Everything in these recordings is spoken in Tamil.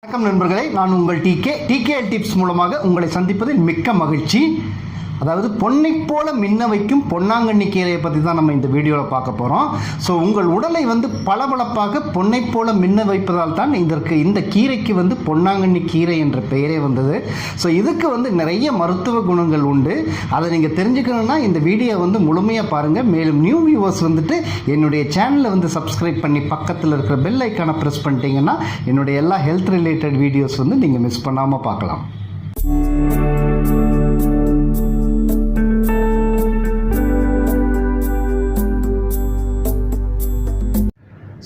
வணக்கம் நண்பர்களே, நான் உங்கள் டிகே டிப்ஸ் மூலமாக உங்களை சந்திப்பதில் மிக்க மகிழ்ச்சி. அதாவது பொன்னை போல மின்ன வைக்கும் பொன்னாங்கண்ணி கீரையை பற்றி தான் நம்ம இந்த வீடியோவில் பார்க்க போகிறோம். ஸோ உங்கள் உடலை பளபளப்பாக பொன்னை போல மின்ன வைப்பதால் தான் இந்த கீரைக்கு பொன்னாங்கண்ணி கீரை என்ற பெயரே வந்தது. ஸோ இதுக்கு நிறைய மருத்துவ குணங்கள் உண்டு. அதை நீங்கள் தெரிஞ்சுக்கணுன்னா இந்த வீடியோ முழுமையாக பாருங்கள். மேலும் நியூ வியூவர்ஸ் என்னுடைய சேனலை சப்ஸ்கிரைப் பண்ணி பக்கத்தில் இருக்கிற பெல் ஐக்கானை ப்ரெஸ் பண்ணிட்டீங்கன்னா என்னுடைய எல்லா ஹெல்த் ரிலேட்டட் வீடியோஸ் நீங்கள் மிஸ் பண்ணாமல் பார்க்கலாம்.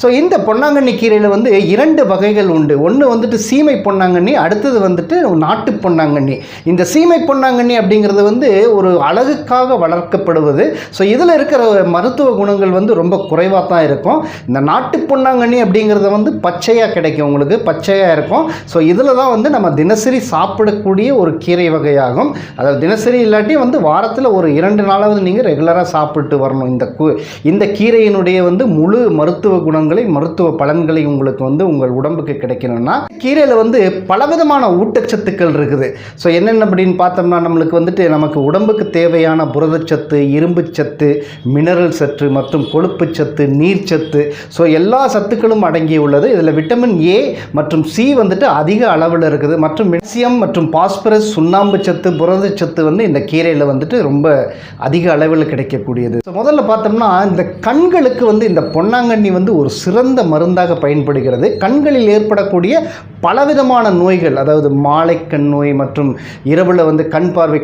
ஸோ இந்த பொன்னாங்கண்ணி கீரையில் இரண்டு வகைகள் உண்டு. ஒன்று சீமை பொன்னாங்கண்ணி, அடுத்தது நாட்டு பொன்னாங்கண்ணி. இந்த சீமை பொன்னாங்கண்ணி அப்படிங்கிறது ஒரு அழகுக்காக வளர்க்கப்படுவது. ஸோ இதில் இருக்கிற மருத்துவ குணங்கள் ரொம்ப குறைவாக தான் இருக்கும். இந்த நாட்டு பொன்னாங்கண்ணி அப்படிங்கிறது பச்சையாக கிடைக்கும், உங்களுக்கு பச்சையாக இருக்கும். ஸோ இதில் தான் நம்ம தினசரி சாப்பிடக்கூடிய ஒரு கீரை வகையாகும். அதாவது தினசரி இல்லாட்டி வாரத்தில் ஒரு 2 நாளாவது நீங்கள் ரெகுலராக சாப்பிட்டு வரணும். இந்த கீரையினுடைய முழு மருத்துவ குணங்கள், மருத்துவ பலன்களை உங்களுக்கு உங்கள் உடம்புக்கு கிடைக்கணும்னா கீரையில் பலவிதமான ஊட்டச்சத்துக்கள் இருக்குது. ஸோ என்னென்ன அப்படின்னு பார்த்தோம்னா நமக்கு உடம்புக்கு தேவையான புரதச்சத்து, இரும்பு சத்து, மினரல் சத்து மற்றும் கொழுப்பு சத்து, நீர் சத்து, ஸோ எல்லா சத்துக்களும் அடங்கி உள்ளது. இதில் விட்டமின் ஏ மற்றும் சி அதிக அளவில் இருக்குது. மற்றும் மெக்னீசியம் மற்றும் பாஸ்பரஸ், சுண்ணாம்பு சத்து, புரதச்சத்து இந்த கீரையில் ரொம்ப அதிக அளவில் கிடைக்கக்கூடியது. ஸோ முதல்ல பார்த்தோம்னா இந்த கண்களுக்கு இந்த பொன்னாங்கண்ணி ஒரு சிறந்த மருந்தாக பயன்படுகிறது. கண்களில் ஏற்படக்கூடிய பலவிதமான நோய்கள், அதாவது மாலைக்கண் நோய் மற்றும் இரவில் கண் பார்வை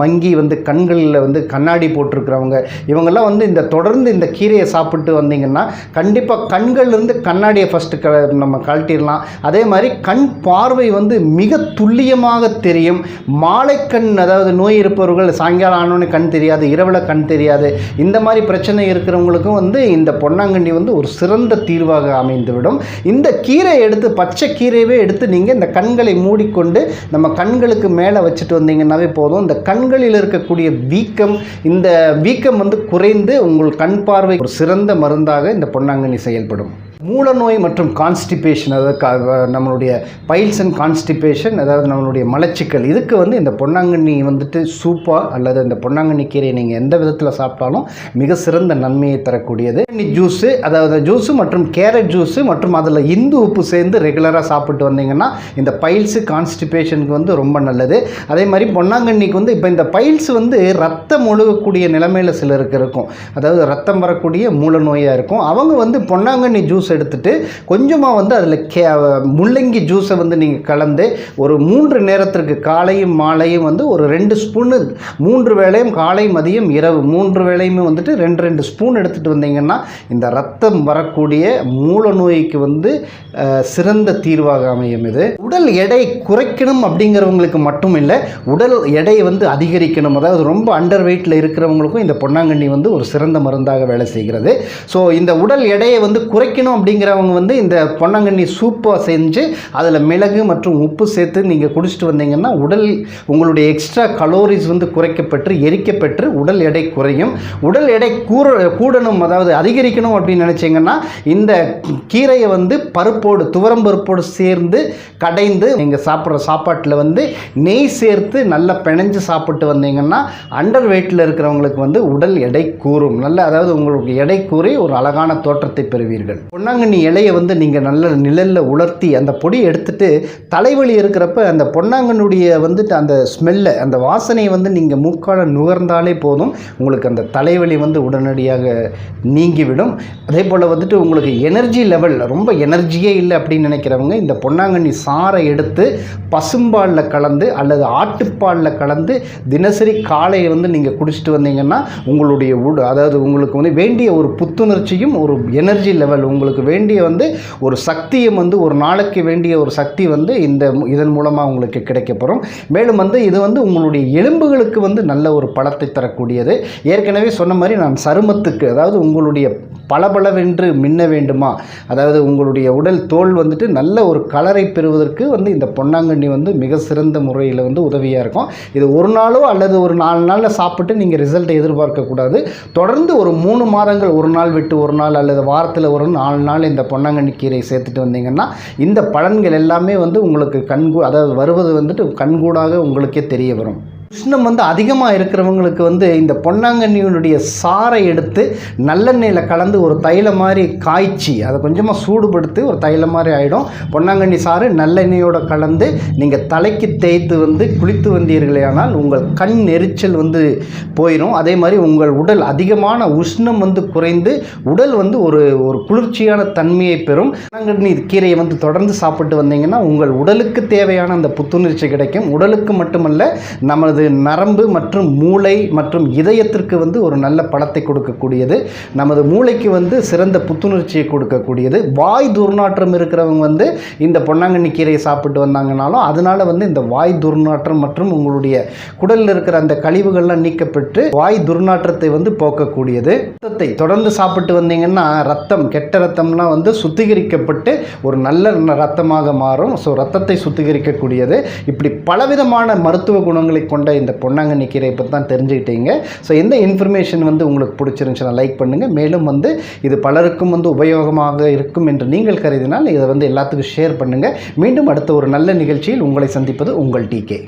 மங்கி கண்களில் கண்ணாடி போட்டிருக்கிறவங்க, இவங்கெல்லாம் இந்த தொடர்ந்து இந்த கீரையை சாப்பிட்டு வந்தீங்கன்னா கண்டிப்பாக கண்கள்லேருந்து கண்ணாடியை ஃபஸ்ட்டு நம்ம கழட்டிடலாம். அதே மாதிரி கண் பார்வை மிக துல்லியமாக தெரியும். மாலைக்கண், அதாவது நோய் இருப்பவர்கள் சாயங்காலம் ஆனோன்னு கண் தெரியாது, இரவில் கண் தெரியாது, இந்த மாதிரி பிரச்சனை இருக்கிறவங்களுக்கும் இந்த பொன்னாங்கண்ணி ஒரு சிறந்த தீர்வாக அமைந்துவிடும். இந்த கீரையை எடுத்து, பச்சை கீரையவே எடுத்து நீங்கள் இந்த கண்களை மூடிக்கொண்டு நம்ம கண்களுக்கு மேலே வச்சுட்டு வந்தீங்கன்னாவே போதும். இந்த கண்களில் இருக்கக்கூடிய வீக்கம், இந்த வீக்கம் குறைந்து உங்கள் கண் பார்வை ஒரு சிறந்த மருந்தாக இந்த பொன்னாங்கண்ணி செயல்படும். மூல நோய் மற்றும் கான்ஸ்டிபேஷன், அதாவது நம்மளுடைய பைல்ஸ் அண்ட் கான்ஸ்டிபேஷன், அதாவது நம்மளுடைய மலச்சிக்கல், இதுக்கு இந்த பொன்னாங்கண்ணி சூப்பாக அல்லது இந்த பொன்னாங்கண்ணி கீரையை நீங்கள் எந்த விதத்தில் சாப்பிட்டாலும் மிக சிறந்த நன்மையை தரக்கூடியது. ஜூஸு, அதாவது ஜூஸு மற்றும் கேரட் ஜூஸு மற்றும் அதில் இந்து உப்பு சேர்ந்து ரெகுலராக சாப்பிட்டு வந்தீங்கன்னா இந்த பைல்ஸு கான்ஸ்டிபேஷனுக்கு ரொம்ப நல்லது. அதே மாதிரி பொன்னாங்கண்ணிக்கு இப்போ இந்த பைல்ஸ் ரத்தம் ஒழுகக்கூடிய நிலைமையில் சிலருக்கு இருக்கும், அதாவது ரத்தம் வரக்கூடிய மூல நோயாக இருக்கும். அவங்க பொன்னாங்கண்ணி ஜூஸ் எடுத்துட்டு கொஞ்சமாக அதில் முள்ளங்கி ஜூஸை நீங்கள் கலந்து ஒரு 3 நேரத்திற்கு காலையும் மாலையும் ஒரு 2 ஸ்பூனு, 3 வேளையும் காலை மதியம் இரவு 3 வேளையுமே 2 ஸ்பூன் எடுத்துகிட்டு வந்தீங்கன்னா இந்த ரத்தம் வரக்கூடிய மூல நோய்க்கு சிறந்த தீர்வாக அமையும். இது உடல் எடை குறைக்கணும் அப்படிங்கிறவங்களுக்கு மட்டும் இல்லை, உடல் எடை அதிகரிக்கணும், அதாவது ரொம்ப அண்டர் வெயிட்டில் இருக்கிறவங்களுக்கும் இந்த பொன்னாங்கண்ணி ஒரு சிறந்த மருந்தாக வேலை செய்கிறது. ஸோ இந்த உடல் எடையை குறைக்கணும் அப்படிங்கிறவங்க இந்த பொன்னாங்கண்ணி சூப்பை செஞ்சு அதில் மிளகு மற்றும் உப்பு சேர்த்து நீங்கள் குடிச்சிட்டு வந்தீங்கன்னா உங்களுடைய எக்ஸ்ட்ரா கலோரிஸ் குறைக்கப்பட்டு எரிக்கப்பட்டு உடல் எடை குறையும். உடல் எடை கூடணும், அதாவது அதிகரிக்கணும் அப்படின்னு நினச்சிங்கன்னா இந்த கீரையை பருப்போடு, துவரம் பருப்போடு சேர்ந்து கடைந்து நீங்கள் சாப்பிட்ற சாப்பாட்டில் நெய் சேர்த்து நல்லா பிணைஞ்சு சாப்பிட்டு வந்தீங்கன்னா அண்டர் வெயிட்டில் இருக்கிறவங்களுக்கு உடல் எடை கூறும். நல்ல, அதாவது உங்களுக்கு எடை கூறி ஒரு அழகான தோற்றத்தை பெறுவீர்கள். பொன்னாங்கண்ணி இலையை நீங்கள் நல்ல நிழலில் உலர்த்தி அந்த பொடியை எடுத்துட்டு தலைவலி இருக்கிறப்ப அந்த பொன்னாங்கண்ணுடைய அந்த ஸ்மெல்லை, அந்த வாசனையை நீங்கள் மூக்கால நுகர்ந்தாலே போதும், உங்களுக்கு அந்த தலைவலி உடனடியாக நீங்கிவிடும். அதே போல் உங்களுக்கு எனர்ஜி லெவல், ரொம்ப எனர்ஜியே இல்லை அப்படின்னு நினைக்கிறவங்க இந்த பொன்னாங்கண்ணி சாறை எடுத்து பசும்பாலில் கலந்து அல்லது ஆட்டுப்பாலில் கலந்து தினசரி காலையை நீங்கள் குடிச்சிட்டு வந்தீங்கன்னா உங்களுடைய அதாவது உங்களுக்கு வேண்டிய ஒரு புத்துணர்ச்சியும் ஒரு எனர்ஜி லெவல், உங்களுக்கு வேண்டிய ஒரு சக்தியும் ஒரு நாளைக்கு வேண்டிய ஒரு சக்தி இதன் மூலமாக உங்களுக்கு கிடைக்கப்பெறும். மேலும் இது உங்களுடைய எலும்புகளுக்கு நல்ல ஒரு பலத்தை தரக்கூடியது. ஏற்கனவே சொன்ன மாதிரி நான் சருமத்துக்கு, அதாவது உங்களுடைய பளபளவென்று மின்ன வேண்டுமா, அதாவது உங்களுடைய உடல் தோல் வந்துட்டு நல்ல ஒரு கலரை பெறுவதற்கு வந்து இந்த பொன்னாங்கண்ணி வந்து மிக சிறந்த முறையில் வந்து உதவியாக இருக்கும். இது ஒரு நாளோ அல்லது ஒரு 4 நாளில் சாப்பிட்டு நீங்கள் ரிசல்ட்டை எதிர்பார்க்கக்கூடாது. தொடர்ந்து ஒரு 3 மாதங்கள், ஒரு நாள் விட்டு ஒரு நாள் அல்லது வாரத்தில் ஒரு 4 நாள் இந்த பொன்னாங்கண்ணி கீரை சேர்த்துட்டு வந்தீங்கன்னா இந்த பலன்கள் எல்லாமே வந்து உங்களுக்கு அதாவது வருவது வந்துட்டு கண்கூடாக உங்களுக்கே தெரிய வரும். உஷ்ணம் வந்து அதிகமாக இருக்கிறவங்களுக்கு வந்து இந்த பொன்னாங்கண்ணியினுடைய சாறை எடுத்து நல்லெண்ணெயில் கலந்து ஒரு தைலம் மாதிரி காய்ச்சி அதை கொஞ்சமாக சூடுபடுத்தி ஒரு தைலம் மாதிரி ஆகிடும். பொன்னாங்கண்ணி சாறு நல்லெண்ணெயோடு கலந்து நீங்கள் தலைக்கு தேய்த்து வந்து குளித்து வந்தீர்களே ஆனால் உங்கள் கண் எரிச்சல் வந்து போயிடும். அதே மாதிரி உங்கள் உடல் அதிகமான உஷ்ணம் வந்து குறைந்து உடல் வந்து ஒரு குளிர்ச்சியான தன்மையை பெறும். பொன்னாங்கண்ணி கீரையை வந்து தொடர்ந்து சாப்பிட்டு வந்தீங்கன்னா உங்கள் உடலுக்கு தேவையான அந்த புத்துணர்ச்சி கிடைக்கும். உடலுக்கு மட்டுமல்ல, நமது நரம்பு மற்றும் மூளை மற்றும் இதயத்திற்கு வந்து ஒரு நல்ல பலத்தை கொடுக்கக்கூடியது. நமது மூளைக்கு வந்து சிறந்த புத்துணர்ச்சியை கொடுக்கக்கூடியது. வாய் துர்நாற்றம் இருக்கிறவங்க வந்து இந்த பொன்னாங்கண்ணி கீரையை சாப்பிட்டு வந்தாங்கனாலும் அதனால வந்து இந்த வாய் துர்நாற்றம் மற்றும் உங்களுடைய குடலில் இருக்கிற அந்த கழிவுகள்லாம் நீக்கப்பட்டு வாய் துர்நாற்றத்தை வந்து போக்கக்கூடியது. ரத்தத்தை தொடர்ந்து சாப்பிட்டு வந்தீங்கன்னா ரத்தம், கெட்ட ரத்தம்லாம் வந்து சுத்திகரிக்கப்பட்டு ஒரு நல்ல ரத்தமாக மாறும். ஸோ ரத்தத்தை சுத்திகரிக்கக்கூடியது. இப்படி பலவிதமான மருத்துவ குணங்களை கொண்ட இந்த பொன்னாங்கண்ணி கீரை பற்றி தான் தெரிஞ்சுக்கிட்டீங்க. ஸோ எந்த இன்ஃபர்மேஷன் வந்து உங்களுக்கு பிடிச்சிருந்துச்சுன்னா லைக் பண்ணுங்கள். மேலும் வந்து இது பலருக்கும் வந்து உபயோகமாக இருக்கும் என்று நீங்கள் கருதினால் இதை வந்து எல்லாத்துக்கும் ஷேர் பண்ணுங்கள். மீண்டும் அடுத்த ஒரு நல்ல நிகழ்ச்சியில் உங்களை சந்திப்பது உங்கள் டிகே.